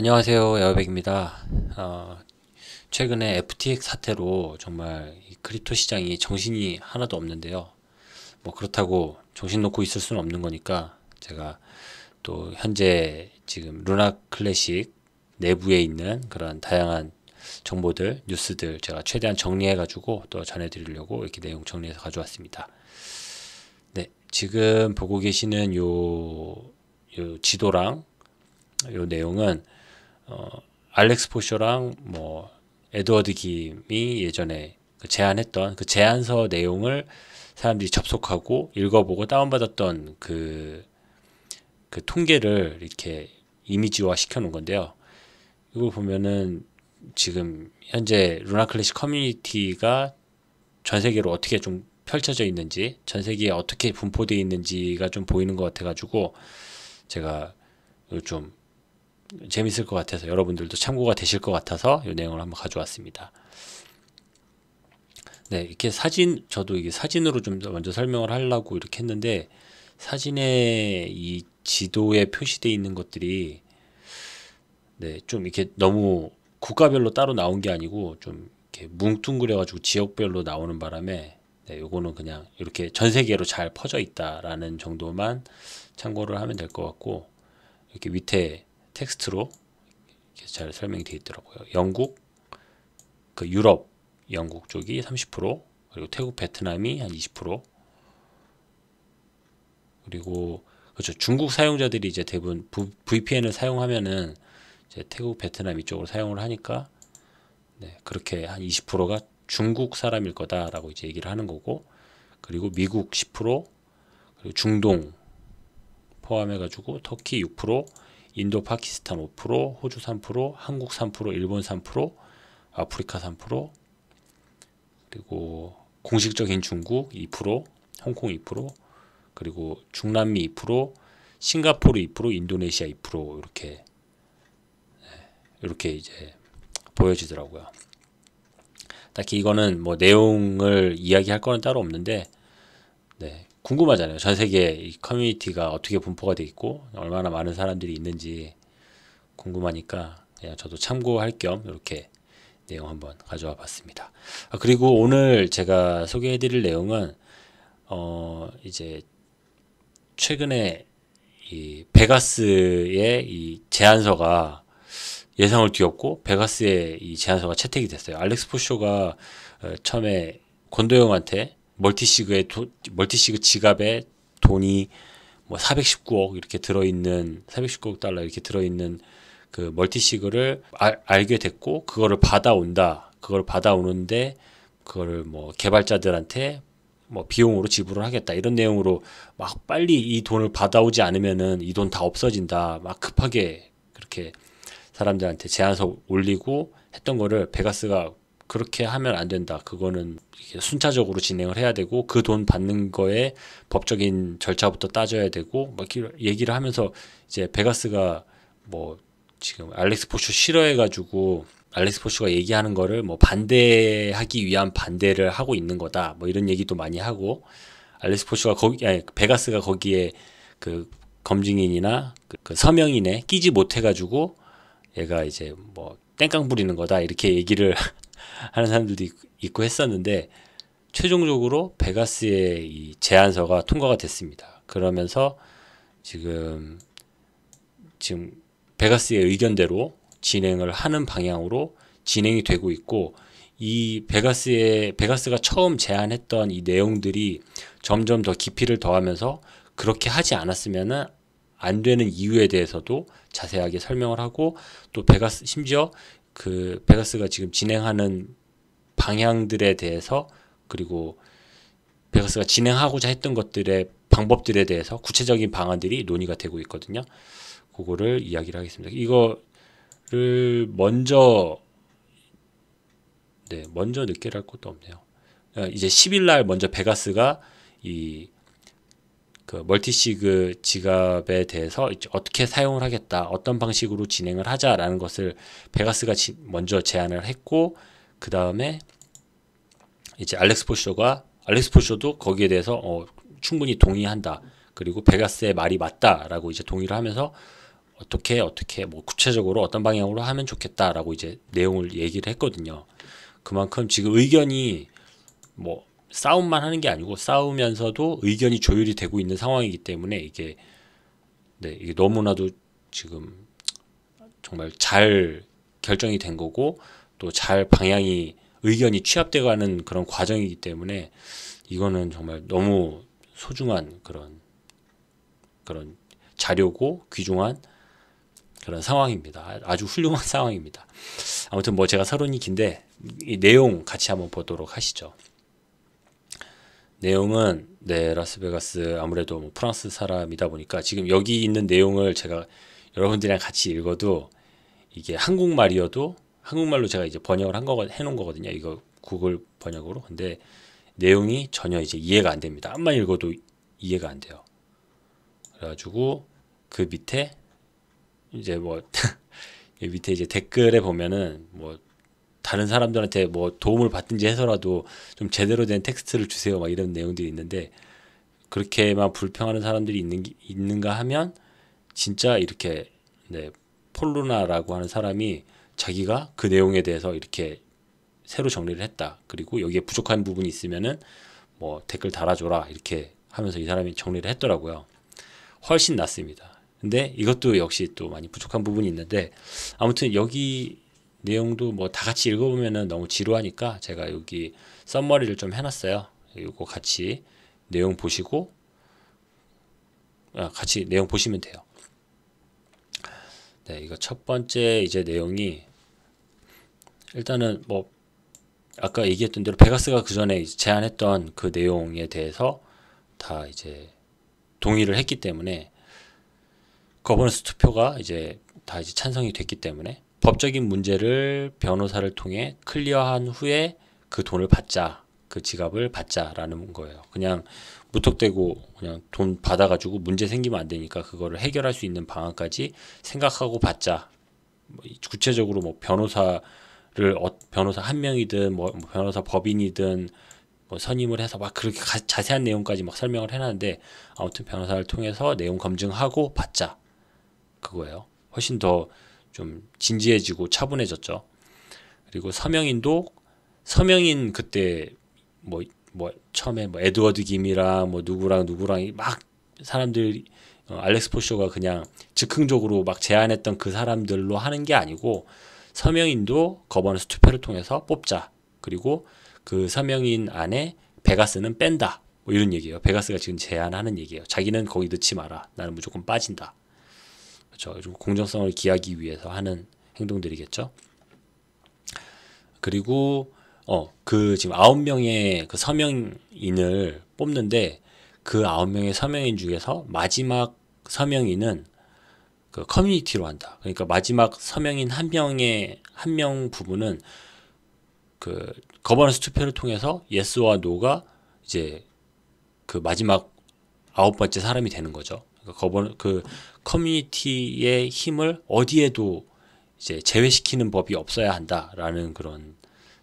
안녕하세요. 에어백입니다. 최근에 FTX 사태로 정말 이 크립토 시장이 정신이 하나도 없는데요. 뭐 그렇다고 정신 놓고 있을 수는 없는 거니까 제가 또 현재 지금 루나 클래식 내부에 있는 그런 다양한 정보들, 뉴스들 제가 최대한 정리해가지고 또 전해드리려고 이렇게 내용 정리해서 가져왔습니다. 네, 지금 보고 계시는 요 지도랑 요 내용은 알렉스 포셔랑 뭐 에드워드 김이 예전에 제안했던 그 제안서 내용을 사람들이 접속하고 읽어보고 다운받았던 그 통계를 이렇게 이미지화 시켜 놓은 건데요. 이걸 보면은 지금 현재 루나 클래식 커뮤니티가 전 세계로 어떻게 좀 펼쳐져 있는지, 전 세계에 어떻게 분포되어 있는지가 좀 보이는 것 같아가지고 제가 좀 재밌을 것 같아서 여러분들도 참고가 되실 것 같아서 이 내용을 한번 가져왔습니다. 네, 이렇게 저도 이게 사진으로 좀 먼저 설명을 하려고 이렇게 했는데 사진에 이 지도에 표시되어 있는 것들이 네, 좀 이렇게 너무 국가별로 따로 나온 게 아니고 좀 이렇게 뭉뚱그려가지고 지역별로 나오는 바람에 네, 요거는 그냥 이렇게 전 세계로 잘 퍼져 있다라는 정도만 참고를 하면 될 것 같고 이렇게 밑에 텍스트로 이렇게 잘 설명이 되어 있더라고요. 영국, 그 유럽, 영국 쪽이 30%, 그리고 태국, 베트남이 한 20%, 그리고 그렇죠. 중국 사용자들이 이제 대부분 VPN을 사용하면은 이제 태국, 베트남 이쪽으로 사용을 하니까 네, 그렇게 한 20%가 중국 사람일 거다라고 이제 얘기를 하는 거고, 그리고 미국 10%, 그리고 중동 포함해가지고 터키 6%, 인도, 파키스탄 5%, 호주 3%, 한국 3%, 일본 3%, 아프리카 3%, 그리고 공식적인 중국 2%, 홍콩 2%, 그리고 중남미 2%, 싱가포르 2%, 인도네시아 2% 이렇게 이제 보여지더라고요. 딱히 이거는 뭐 내용을 이야기할 거는 따로 없는데 네, 궁금하잖아요. 전 세계 이 커뮤니티가 어떻게 분포가 돼 있고 얼마나 많은 사람들이 있는지 궁금하니까 그냥 저도 참고할 겸 이렇게 내용 한번 가져와 봤습니다. 그리고 오늘 제가 소개해 드릴 내용은 이제 최근에 이 베가스의 이 제안서가 예상을 뒤엎고 베가스의 이 제안서가 채택이 됐어요. 알렉스 포쇼가 처음에 권도영한테 멀티시그 지갑에 돈이 뭐 419억 이렇게 들어있는 419억 달러 이렇게 들어있는 그 멀티시그를 알게 됐고 그거를 받아온다. 그걸 받아오는데 그거를 뭐 개발자들한테 뭐 비용으로 지불을 하겠다 이런 내용으로 막 빨리 이 돈을 받아오지 않으면은 이 돈 다 없어진다 막 급하게 그렇게 사람들한테 제안서 올리고 했던 거를 베가스가 그렇게 하면 안 된다. 그거는 순차적으로 진행을 해야 되고 그 돈 받는 거에 법적인 절차부터 따져야 되고 막 얘기를 하면서 이제 베가스가 뭐 지금 알렉스 포슈 싫어해가지고 알렉스 포슈가 얘기하는 거를 뭐 반대하기 위한 반대를 하고 있는 거다. 뭐 이런 얘기도 많이 하고 알렉스 포슈가 베가스가 거기에 그 검증인이나 그 서명인에 끼지 못해가지고 얘가 이제 뭐 땡깡 부리는 거다 이렇게 얘기를 하는 사람들도 있고 했었는데 최종적으로 베가스의 이 제안서가 통과가 됐습니다. 그러면서 지금 베가스의 의견대로 진행을 하는 방향으로 진행이 되고 있고 이 베가스가 처음 제안했던 이 내용들이 점점 더 깊이를 더하면서 그렇게 하지 않았으면은 안 되는 이유에 대해서도 자세하게 설명을 하고 또 심지어 그 베가스가 지금 진행하는 방향들에 대해서 그리고 베가스가 진행하고자 했던 것들의 방법들에 대해서 구체적인 방안들이 논의가 되고 있거든요. 그거를 이야기를 하겠습니다. 이거를 먼저 늦게랄 것도 없네요. 이제 10일 날 먼저 베가스가 이 그 멀티시그 지갑에 대해서 어떻게 사용을 하겠다, 어떤 방식으로 진행을 하자라는 것을 베가스가 먼저 제안을 했고 그 다음에 이제 알렉스 포쇼도 거기에 대해서 충분히 동의한다. 그리고 베가스의 말이 맞다라고 이제 동의를 하면서 어떻게 뭐 구체적으로 어떤 방향으로 하면 좋겠다라고 이제 내용을 얘기를 했거든요. 그만큼 지금 의견이 뭐 싸움만 하는 게 아니고 싸우면서도 의견이 조율이 되고 있는 상황이기 때문에 이게 너무나도 지금 정말 잘 결정이 된 거고 또 잘 방향이 의견이 취합돼가는 그런 과정이기 때문에 이거는 정말 너무 소중한 그런 자료고 귀중한 그런 상황입니다. 아주 훌륭한 상황입니다. 아무튼 뭐 제가 서론이 긴데 이 내용 같이 한번 보도록 하시죠. 내용은 라스베가스 아무래도 뭐 프랑스 사람이다 보니까 지금 여기 있는 내용을 제가 여러분들이랑 같이 읽어도 이게 한국말이어도 한국말로 제가 이제 번역을 해놓은 거거든요. 이거 구글 번역으로. 근데 내용이 전혀 이제 이해가 안 됩니다. 암만 읽어도 이해가 안 돼요. 그래가지고 그 밑에 이제 뭐 밑에 이제 댓글에 보면은 뭐 다른 사람들한테 뭐 도움을 받든지 해서라도 좀 제대로 된 텍스트를 주세요 막 이런 내용들이 있는데 그렇게만 불평하는 사람들이 있는가 하면 진짜 이렇게 폴루나라고 하는 사람이 자기가 그 내용에 대해서 이렇게 새로 정리를 했다. 그리고 여기에 부족한 부분이 있으면은 뭐 댓글 달아줘라 이렇게 하면서 이 사람이 정리를 했더라고요. 훨씬 낫습니다. 근데 이것도 역시 또 많이 부족한 부분이 있는데 아무튼 여기 내용도 뭐 다 같이 읽어보면은 너무 지루하니까 제가 여기 썸머리를 좀 해놨어요. 이거 같이 내용 보시고 같이 내용 보시면 돼요. 이거 첫 번째 이제 내용이 일단은 뭐 아까 얘기했던 대로 베가스가 그 전에 제안했던 그 내용에 대해서 다 이제 동의를 했기 때문에 거버넌스 투표가 이제 다 이제 찬성이 됐기 때문에 법적인 문제를 변호사를 통해 클리어한 후에 그 돈을 받자, 그 지갑을 받자라는 거예요. 그냥 무턱대고 그냥 돈 받아가지고 문제 생기면 안 되니까 그거를 해결할 수 있는 방안까지 생각하고 받자. 구체적으로 뭐 변호사 한 명이든 뭐 변호사 법인이든 뭐 선임을 해서 막 그렇게 자세한 내용까지 막 설명을 해놨는데 아무튼 변호사를 통해서 내용 검증하고 받자 그거예요. 훨씬 더 좀 진지해지고 차분해졌죠. 그리고 서명인 그때 뭐 처음에 뭐 에드워드 김이랑 뭐 누구랑 막 사람들 알렉스 포쇼가 그냥 즉흥적으로 막 제안했던 그 사람들로 하는 게 아니고 서명인도 거버넌스 투표를 통해서 뽑자. 그리고 그 서명인 안에 베가스는 뺀다. 뭐 이런 얘기예요. 베가스가 지금 제안하는 얘기예요. 자기는 거기 넣지 마라. 나는 무조건 빠진다. 그렇죠. 좀 공정성을 기하기 위해서 하는 행동들이겠죠. 그리고 그 지금 9명의 그 서명인을 뽑는데 그 9명의 서명인 중에서 마지막 서명인은 그 커뮤니티로 한다. 그러니까 마지막 서명인 한 명 부분은 그 거버넌스 투표를 통해서 예스와 노가 이제 그 마지막 9번째 사람이 되는 거죠. 그러니까 그 커뮤니티의 힘을 어디에도 이제 제외시키는 법이 없어야 한다라는 그런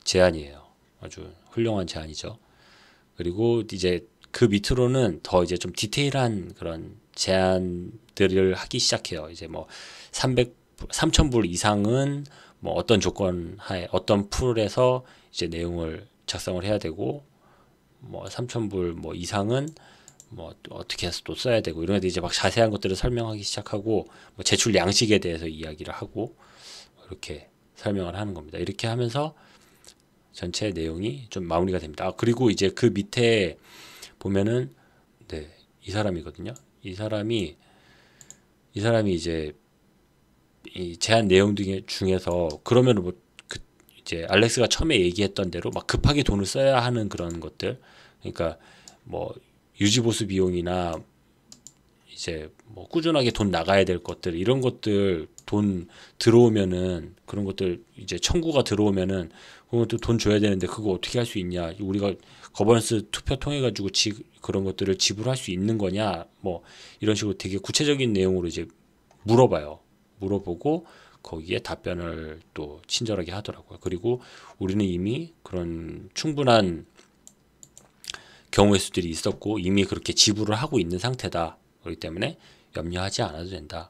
제안이에요. 아주 훌륭한 제안이죠. 그리고 이제 그 밑으로는 더 이제 좀 디테일한 그런 제안들을 하기 시작해요. 이제 뭐 3,000불 이상은 뭐 어떤 조건 하에 어떤 풀에서 이제 내용을 작성을 해야 되고 뭐 3,000불 뭐 이상은 뭐 어떻게 해서 또 써야 되고 이런 것들 이제 막 자세한 것들을 설명하기 시작하고 뭐 제출 양식에 대해서 이야기를 하고 이렇게 설명을 하는 겁니다. 이렇게 하면서 전체 내용이 좀 마무리가 됩니다. 그리고 이제 그 밑에 보면은 이 사람이거든요. 이 사람이 이제 이 제안 내용 중에서 그러면 뭐 이제 알렉스가 처음에 얘기했던 대로 막 급하게 돈을 써야 하는 그런 것들, 그러니까 뭐 유지보수 비용이나 이제 뭐 꾸준하게 돈 나가야 될 것들 이런 것들 돈 들어오면은 그런 것들 이제 청구가 들어오면은 그것도 돈 줘야 되는데 그거 어떻게 할 수 있냐, 우리가 거버넌스 투표 통해 가지고 그런 것들을 지불할 수 있는 거냐, 뭐 이런 식으로 되게 구체적인 내용으로 이제 물어보고 거기에 답변을 또 친절하게 하더라고요. 그리고 우리는 이미 그런 충분한 경우의 수들이 있었고 이미 그렇게 지불을 하고 있는 상태다. 그렇기 때문에 염려하지 않아도 된다.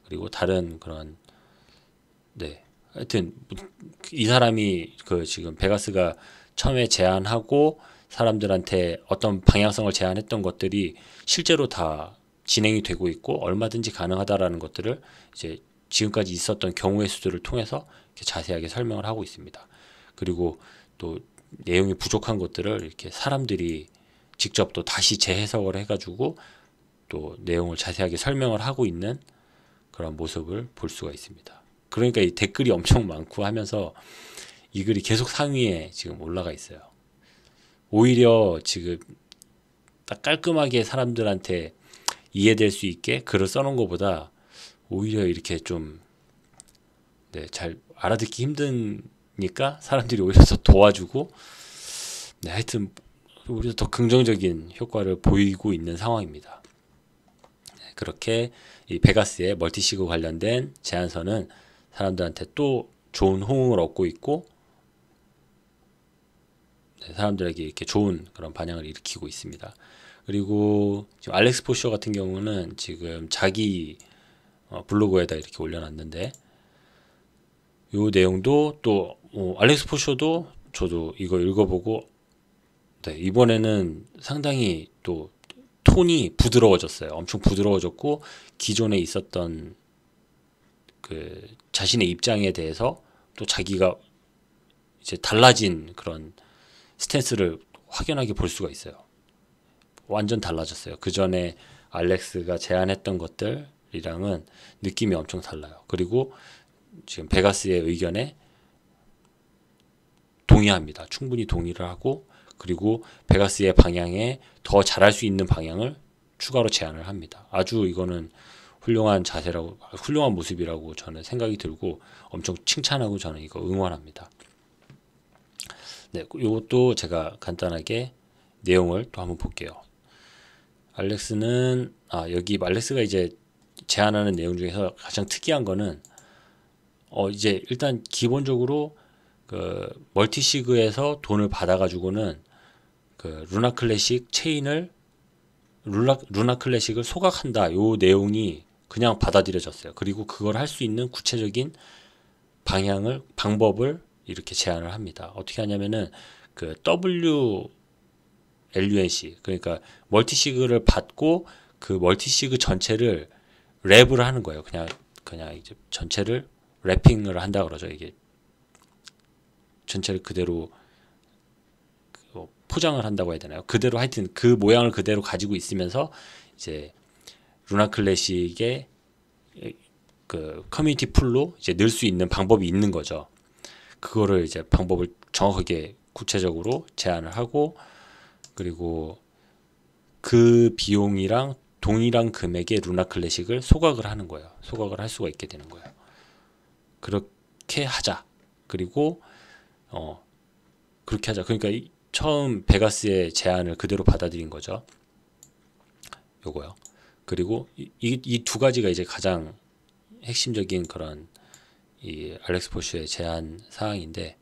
그리고 다른 그런 네 하여튼 이 사람이 그 지금 베가스가 처음에 제안하고 사람들한테 어떤 방향성을 제안했던 것들이 실제로 다 진행이 되고 있고 얼마든지 가능하다라는 것들을 이제 지금까지 있었던 경우의 수들을 통해서 이렇게 자세하게 설명을 하고 있습니다. 그리고 또 내용이 부족한 것들을 이렇게 사람들이 직접 또 다시 재해석을 해가지고 또 내용을 자세하게 설명을 하고 있는 그런 모습을 볼 수가 있습니다. 그러니까 이 댓글이 엄청 많고 하면서 이 글이 계속 상위에 지금 올라가 있어요. 오히려 지금 딱 깔끔하게 사람들한테 이해될 수 있게 글을 써놓은 것보다 오히려 이렇게 좀 잘 알아듣기 힘드니까 사람들이 오히려 더 도와주고 하여튼 오히려 더 긍정적인 효과를 보이고 있는 상황입니다. 그렇게 이 베가스의 멀티시그 관련된 제안서는 사람들한테 또 좋은 호응을 얻고 있고 사람들에게 이렇게 좋은 그런 반향을 일으키고 있습니다. 그리고 지금 알렉스 포셔 같은 경우는 지금 자기 블로그에다 이렇게 올려놨는데 이 내용도 또 알렉스 포셔도 저도 이거 읽어보고 이번에는 상당히 또 톤이 부드러워졌어요. 엄청 부드러워졌고 기존에 있었던 그 자신의 입장에 대해서 또 자기가 이제 달라진 그런 스탠스를 확연하게 볼 수가 있어요. 완전 달라졌어요. 그 전에 알렉스가 제안했던 것들이랑은 느낌이 엄청 달라요. 그리고 지금 베가스의 의견에 동의합니다. 충분히 동의를 하고 그리고 베가스의 방향에 더 잘할 수 있는 방향을 추가로 제안을 합니다. 아주 이거는 훌륭한 자세라고 훌륭한 모습이라고 저는 생각이 들고 엄청 칭찬하고 저는 이거 응원합니다. 네, 이것도 제가 간단하게 내용을 또 한번 볼게요. 알렉스는 여기 알렉스가 이제 제안하는 내용 중에서 가장 특이한 거는 이제 일단 기본적으로 그 멀티시그에서 돈을 받아가지고는 그 루나 클래식 체인을 루나 클래식을 소각한다. 요 내용이 그냥 받아들여졌어요. 그리고 그걸 할 수 있는 구체적인 방법을 이렇게 제안을 합니다. 어떻게 하냐면은 그 WLUNC 그러니까 멀티시그를 받고 그 멀티시그 전체를 랩을 하는 거예요. 그냥 이제 전체를 랩핑을 한다 그러죠. 이게 전체를 그대로 포장을 한다고 해야 되나요? 그대로 하여튼 그 모양을 그대로 가지고 있으면서 이제 루나 클래식의 그 커뮤니티 풀로 이제 넣을 수 있는 방법이 있는 거죠. 그거를 이제 방법을 정확하게 구체적으로 제안을 하고 그리고 그 비용이랑 동일한 금액의 루나 클래식을 소각을 하는 거예요. 소각을 할 수가 있게 되는 거예요. 그렇게 하자. 그리고 그렇게 하자. 그러니까 처음 베가스의 제안을 그대로 받아들인 거죠. 요거요. 그리고 이 두 가지가 이제 가장 핵심적인 그런 이 알렉스 포슈의 제안 사항인데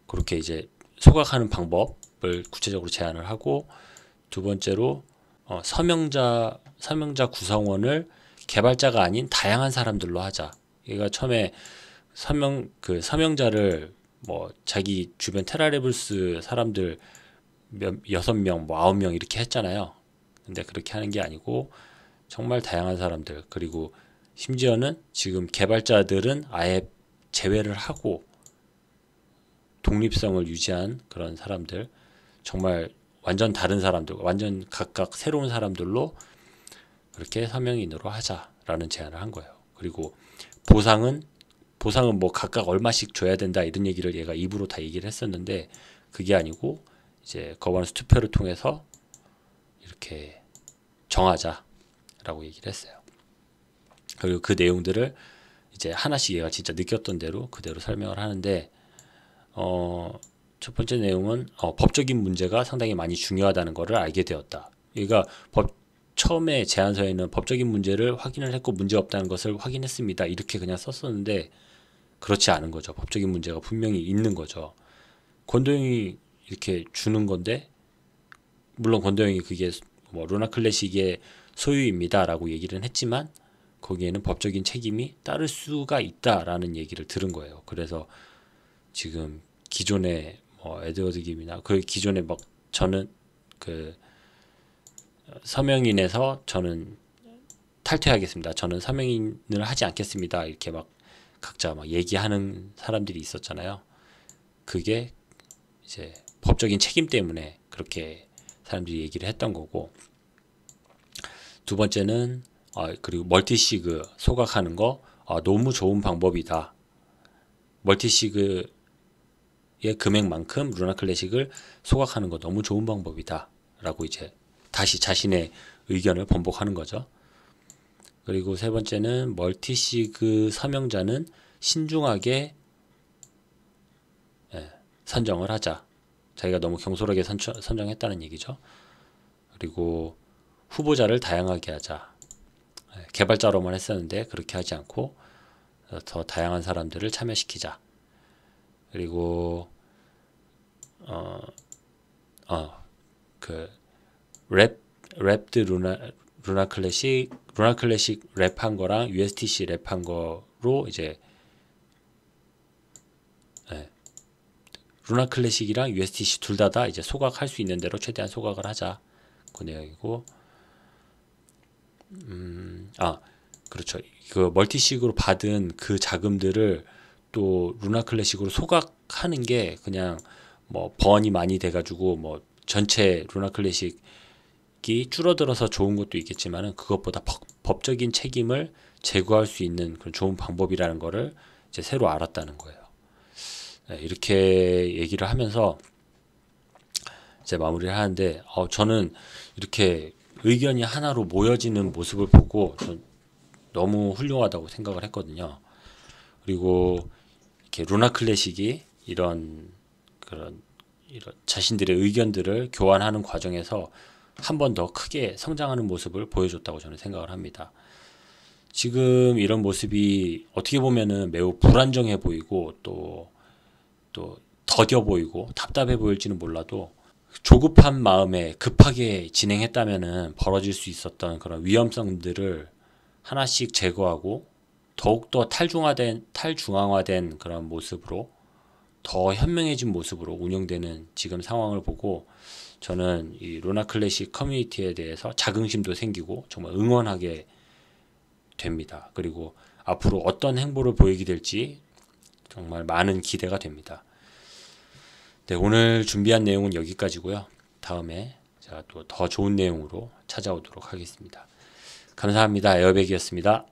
그렇게 이제 소각하는 방법을 구체적으로 제안을 하고 두 번째로 서명자 구성원을 개발자가 아닌 다양한 사람들로 하자. 얘가 처음에 서명자를 뭐 자기 주변 테라레블스 사람들 6명, 뭐 9명 이렇게 했잖아요. 근데 그렇게 하는 게 아니고 정말 다양한 사람들 그리고 심지어는 지금 개발자들은 아예 제외를 하고 독립성을 유지한 그런 사람들 정말 완전 다른 사람들 완전 각각 새로운 사람들로 그렇게 서명인으로 하자라는 제안을 한 거예요. 그리고 보상은 뭐 각각 얼마씩 줘야 된다 이런 얘기를 얘가 입으로 다 얘기를 했었는데 그게 아니고 이제 거버넌스 투표를 통해서 이렇게 정하자라고 얘기를 했어요. 그리고 그 내용들을 이제 하나씩 얘가 진짜 느꼈던 대로 그대로 설명을 하는데 첫 번째 내용은 법적인 문제가 상당히 많이 중요하다는 것을 알게 되었다. 얘가 처음에 제안서에는 법적인 문제를 확인을 했고 문제 없다는 것을 확인했습니다. 이렇게 그냥 썼었는데 그렇지 않은 거죠. 법적인 문제가 분명히 있는 거죠. 권도영이 이렇게 주는 건데 물론 권도영이 그게 뭐 루나 클래식의 소유입니다라고 얘기를 했지만 거기에는 법적인 책임이 따를 수가 있다라는 얘기를 들은 거예요. 그래서 지금 기존에 뭐 에드워드 김이나 그 기존에 막 저는 그 서명인에서 저는 탈퇴하겠습니다. 저는 서명인을 하지 않겠습니다. 이렇게 막 각자 막 얘기하는 사람들이 있었잖아요. 그게 이제 법적인 책임 때문에 그렇게 사람들이 얘기를 했던 거고, 두 번째는 그리고 멀티시그 소각하는 거 너무 좋은 방법이다. 멀티시그의 금액만큼 루나 클래식을 소각하는 거 너무 좋은 방법이다. 라고 이제 다시 자신의 의견을 번복하는 거죠. 그리고 세 번째는 멀티시그 서명자는 신중하게 선정을 하자. 자기가 너무 경솔하게 선정했다는 얘기죠. 그리고 후보자를 다양하게 하자. 개발자로만 했었는데 그렇게 하지 않고 더 다양한 사람들을 참여시키자. 그리고 그 랩드 루나 클래식 랩한 거랑 USTC 랩한 거로 이제 루나 클래식이랑 USTC 둘 다 이제 소각할 수 있는 대로 최대한 소각을 하자. 그 내용이고, 그렇죠. 그 멀티식으로 받은 그 자금들을 또 루나 클래식으로 소각하는 게 그냥 뭐 번이 많이 돼가지고 뭐 전체 루나 클래식이 줄어들어서 좋은 것도 있겠지만은 그것보다 법적인 책임을 제거할 수 있는 그런 좋은 방법이라는 거를 이제 새로 알았다는 거예요. 이렇게 얘기를 하면서 이제 마무리를 하는데 저는 이렇게 의견이 하나로 모여지는 모습을 보고 전 너무 훌륭하다고 생각을 했거든요. 그리고 이렇게 루나 클래식이 이런 자신들의 의견들을 교환하는 과정에서 한 번 더 크게 성장하는 모습을 보여줬다고 저는 생각을 합니다. 지금 이런 모습이 어떻게 보면은 매우 불안정해 보이고 또 더뎌 보이고 답답해 보일지는 몰라도 조급한 마음에 급하게 진행했다면은 벌어질 수 있었던 그런 위험성들을 하나씩 제거하고 더욱더 탈중앙화된 그런 모습으로 더 현명해진 모습으로 운영되는 지금 상황을 보고 저는 이 루나 클래식 커뮤니티에 대해서 자긍심도 생기고 정말 응원하게 됩니다. 그리고 앞으로 어떤 행보를 보이게 될지 정말 많은 기대가 됩니다. 네, 오늘 준비한 내용은 여기까지고요. 다음에 제가 또 더 좋은 내용으로 찾아오도록 하겠습니다. 감사합니다. 에어백이었습니다.